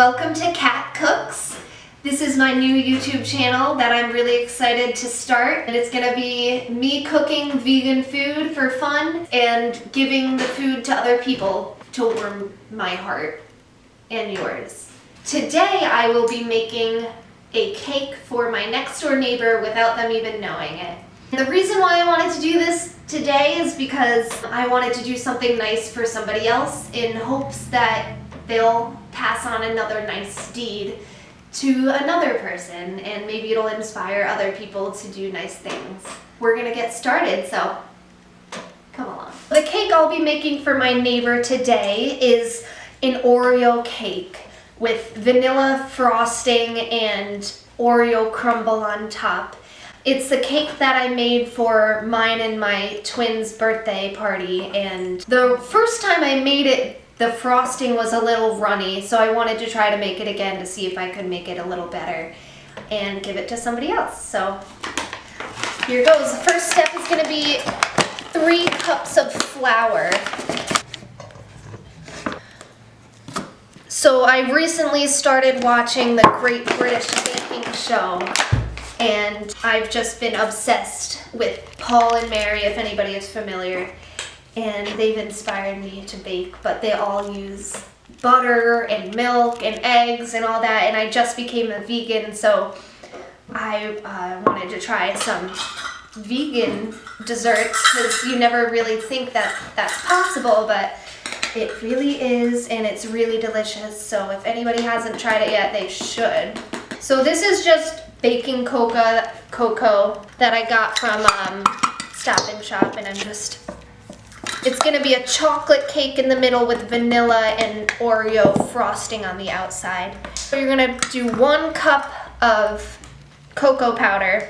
Welcome to Kat Kooks. This is my new YouTube channel that I'm really excited to start. And it's gonna be me cooking vegan food for fun and giving the food to other people to warm my heart and yours. Today I will be making a cake for my next door neighbor without them even knowing it. And the reason why I wanted to do this today is because I wanted to do something nice for somebody else in hopes that they'll pass on another nice deed to another person and maybe it'll inspire other people to do nice things. We're gonna get started, so come along. The cake I'll be making for my neighbor today is an Oreo cake with vanilla frosting and Oreo crumble on top. It's the cake that I made for mine and my twins' birthday party, and the first time I made it, the frosting was a little runny, so I wanted to try to make it again to see if I could make it a little better and give it to somebody else. So here goes. The first step is going to be 3 cups of flour. So I recently started watching the Great British Baking Show, and I've just been obsessed with Paul and Mary, if anybody is familiar. And they've inspired me to bake, but they all use butter and milk and eggs and all that, and I just became a vegan, so I wanted to try some vegan desserts, because you never really think that that's possible, but it really is, and it's really delicious, so if anybody hasn't tried it yet, they should. So this is just baking cocoa that I got from Stop and Shop, and it's gonna be a chocolate cake in the middle with vanilla and Oreo frosting on the outside. So you're gonna do 1 cup of cocoa powder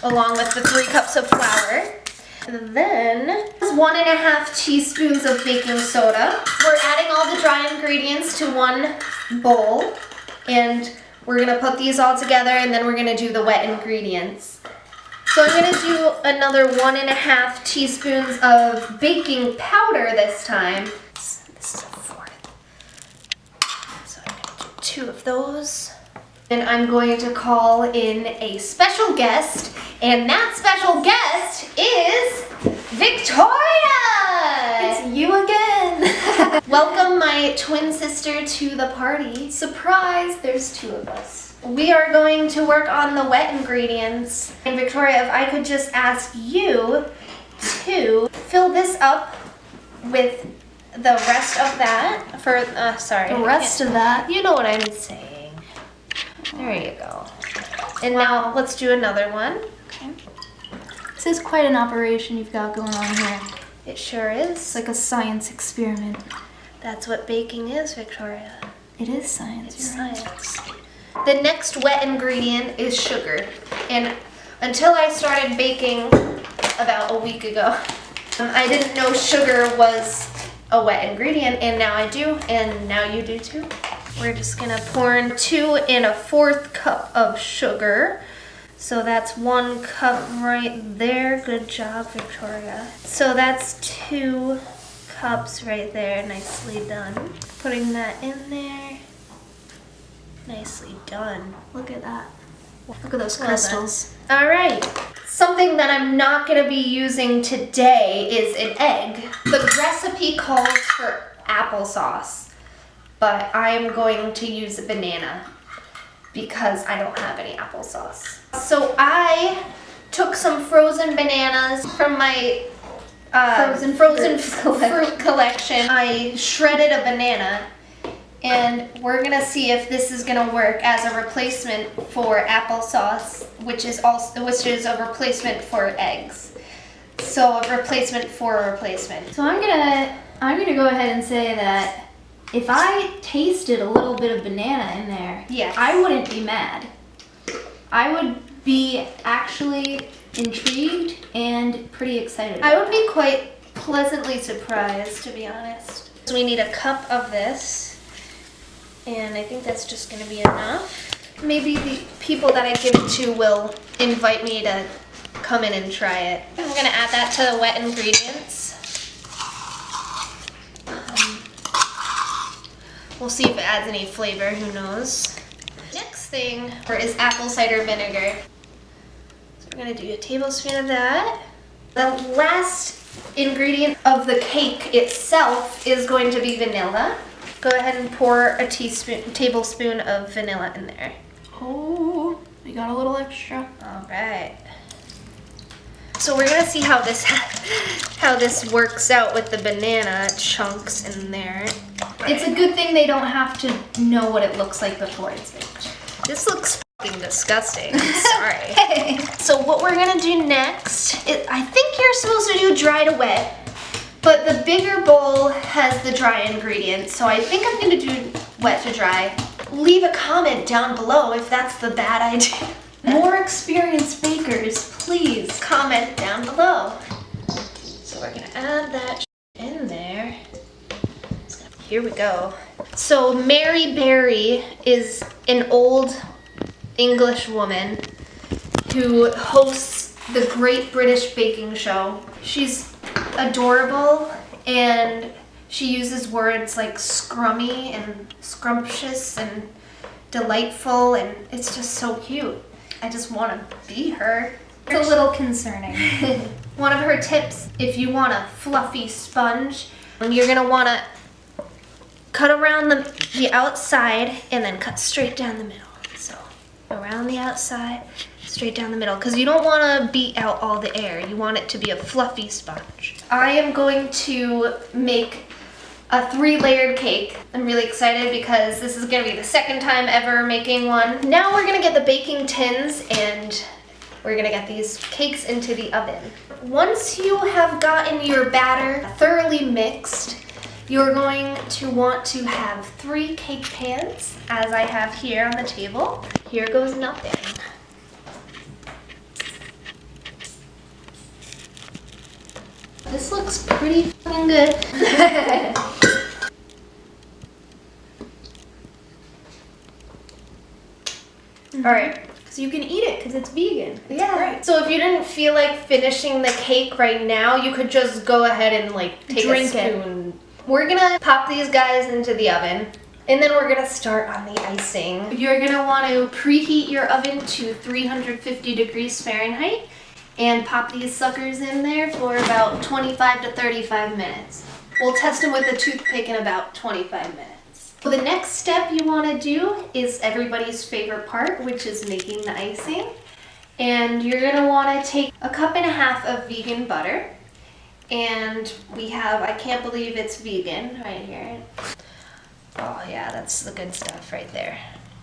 along with the 3 cups of flour. And then 1½ teaspoons of baking soda. We're adding all the dry ingredients to 1 bowl, and we're gonna put these all together, and then we're gonna do the wet ingredients. So I'm going to do another 1½ teaspoons of baking powder this time. This is a 4th. So I'm going to do 2 of those. And I'm going to call in a special guest, and that special guest is Victoria! It's you again! Welcome my twin sister to the party. Surprise, there's 2 of us. We are going to work on the wet ingredients. And Victoria, if I could just ask you to fill this up with the rest of that for, sorry. The rest of that? You know what I'm saying. There you go. And now let's do another one. Okay. This is quite an operation you've got going on here. It sure is. It's like a science experiment. That's what baking is, Victoria. It is science. It's science. The next wet ingredient is sugar, and until I started baking about a week ago, I didn't know sugar was a wet ingredient, and now I do, and now you do too. We're just gonna pour in 2 1/4 cup of sugar. So that's 1 cup right there. Good job, Victoria. So that's 2 cups right there, nicely done. Putting that in there. Nicely done. Look at that. Look at those crystals. All right. Something that I'm not going to be using today is an egg. The recipe calls for applesauce, but I am going to use a banana because I don't have any applesauce. So I took some frozen bananas from my frozen fruit collection. I shredded a banana. And we're gonna see if this is gonna work as a replacement for applesauce, which is a replacement for eggs. So a replacement for a replacement. So I'm gonna go ahead and say that if I tasted a little bit of banana in there, yes, I wouldn't be mad. I would be actually intrigued and pretty excited. I would be quite pleasantly surprised, to be honest. So we need a cup of this. And I think that's just going to be enough. Maybe the people that I give it to will invite me to come in and try it. I'm going to add that to the wet ingredients. We'll see if it adds any flavor, who knows. Next thing is apple cider vinegar. So we're gonna do a tablespoon of that. The last ingredient of the cake itself is going to be vanilla. Go ahead and pour a tablespoon of vanilla in there. Oh, we got a little extra. All right. So we're gonna see how this works out with the banana chunks in there. It's a good thing they don't have to know what it looks like before it's baked. This looks fucking disgusting. I'm sorry. So what we're gonna do next is, I think you're supposed to do dry to wet, but the bigger bowl has the dry ingredients, so I think I'm gonna do wet to dry. Leave a comment down below if that's the bad idea. More experienced bakers, please comment down below. So we're gonna add that in there. Here we go. So Mary Berry is an old English woman who hosts the Great British Baking Show. She's adorable, and she uses words like scrummy and scrumptious and delightful, and it's just so cute. I just want to be her. It's a little concerning. One of her tips, if you want a fluffy sponge, you're gonna want to cut around the outside and then cut straight down the middle. So around the outside, straight down the middle, because you don't want to beat out all the air. You want it to be a fluffy sponge. I am going to make a 3-layered cake. I'm really excited because this is gonna be the second time ever making one. Now we're gonna get the baking tins and we're gonna get these cakes into the oven. Once you have gotten your batter thoroughly mixed, you're going to want to have 3 cake pans, as I have here on the table. Here goes nothing. This looks pretty fucking good. All right. So you can eat it because it's vegan. Yeah. Great. So if you didn't feel like finishing the cake right now, you could just go ahead and like take a spoon. We're gonna pop these guys into the oven, and then we're gonna start on the icing. You're gonna want to preheat your oven to 350 degrees Fahrenheit and pop these suckers in there for about 25 to 35 minutes. We'll test them with a toothpick in about 25 minutes. So the next step you want to do is everybody's favorite part, which is making the icing. And you're going to want to take 1.5 cups of vegan butter. And we have, I can't believe it's vegan right here. Oh yeah, that's the good stuff right there.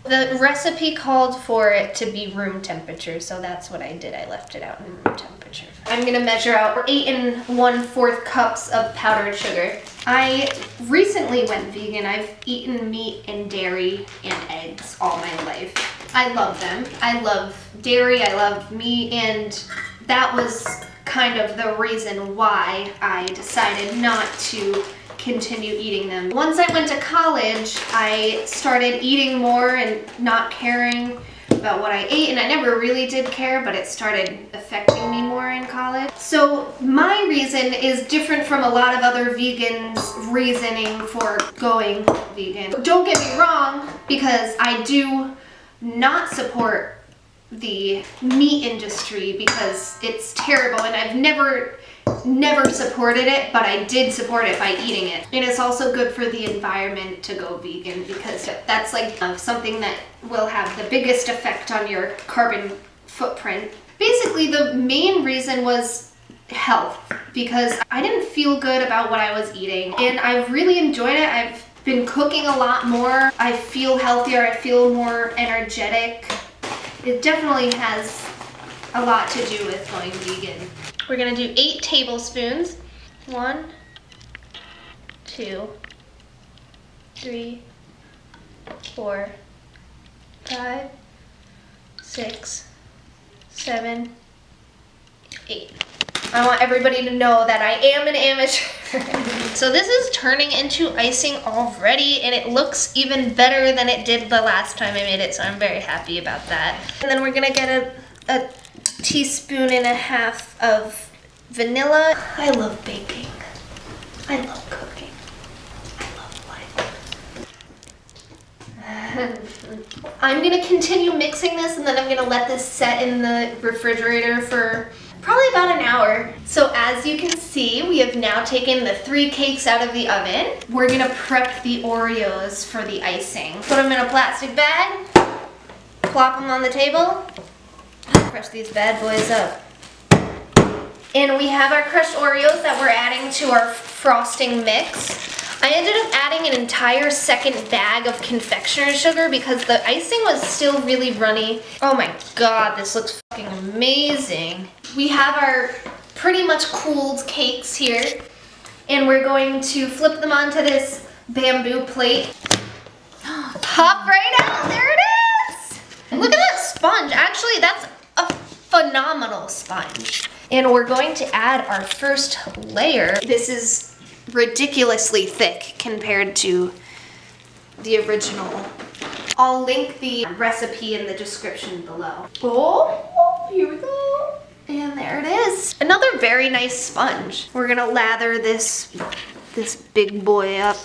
The recipe called for it to be room temperature, so that's what I did. I left it out in room temperature. I'm gonna measure out 8 1/4 cups of powdered sugar. I recently went vegan. I've eaten meat and dairy and eggs all my life. I love them. I love dairy, I love meat, and that was kind of the reason why I decided not to continue eating them. Once I went to college, I started eating more and not caring about what I ate, and I never really did care, but it started affecting me more in college. So my reason is different from a lot of other vegans' reasoning for going vegan. Don't get me wrong, because I do not support the meat industry because it's terrible, and I've never supported it, but I did support it by eating it. And it's also good for the environment to go vegan because that's like something that will have the biggest effect on your carbon footprint. Basically, the main reason was health, because I didn't feel good about what I was eating, and I've really enjoyed it. I've been cooking a lot more. I feel healthier. I feel more energetic. It definitely has a lot to do with going vegan. We're gonna do 8 tablespoons. 1, 2, 3, 4, 5, 6, 7, 8. I want everybody to know that I am an amateur. So this is turning into icing already, and it looks even better than it did the last time I made it, so I'm very happy about that. And then we're gonna get a teaspoon and a half of vanilla. I love baking. I love cooking. I love life. I'm gonna continue mixing this, and then I'm gonna let this set in the refrigerator for probably about an hour. So as you can see, we have now taken the 3 cakes out of the oven. We're gonna prep the Oreos for the icing. Put them in a plastic bag, plop them on the table, crush these bad boys up. And we have our crushed Oreos that we're adding to our frosting mix. I ended up adding an entire second bag of confectioner's sugar because the icing was still really runny. Oh my god, this looks fucking amazing. We have our pretty much cooled cakes here, and we're going to flip them onto this bamboo plate. Pop right out, there it is! Look at that sponge. Actually, that's a phenomenal sponge. And we're going to add our first layer. This is ridiculously thick compared to the original. I'll link the recipe in the description below. Oh, here we go. And there it is. Another very nice sponge. We're gonna lather this big boy up.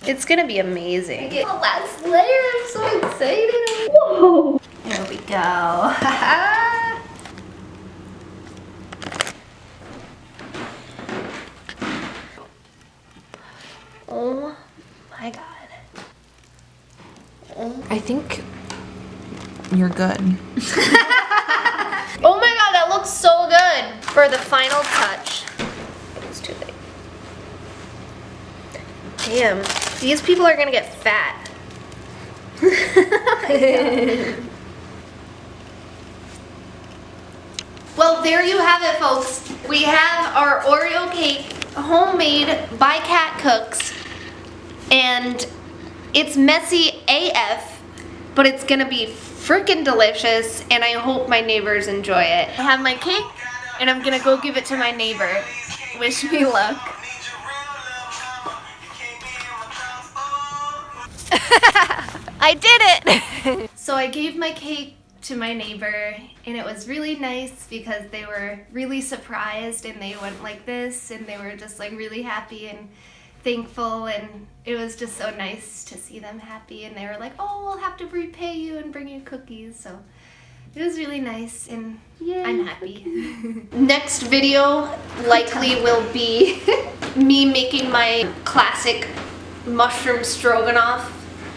It's gonna be amazing. I get the last layer, I'm so excited. Whoa. There we go. Oh my god. Oh. I think you're good. Oh my god, that looks so good. For the final touch. It's too big. Damn, these people are gonna get fat. Well, there you have it, folks. We have our Oreo cake, homemade by Kat Kooks, and it's messy AF, but it's gonna be freaking delicious, and I hope my neighbors enjoy it. I have my cake, and I'm gonna go give it to my neighbor. Wish me luck. I did it! So I gave my cake to my neighbor, and it was really nice because they were really surprised, and they went like this, and they were just like really happy and thankful, and it was just so nice to see them happy, and they were like, oh, we'll have to repay you and bring you cookies. So it was really nice, and yay. I'm happy. Next video likely will be me making my classic mushroom stroganoff,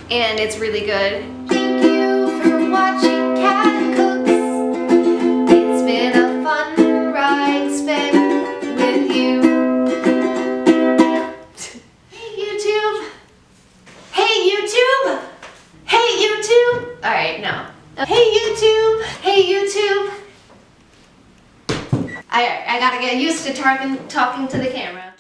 and it's really good. Thank you for watching Kat Kooks. It's been a fun ride spent with you. Hey YouTube! Hey YouTube! Hey YouTube! Alright, no. Hey YouTube! Hey YouTube! I gotta get used to talking to the camera.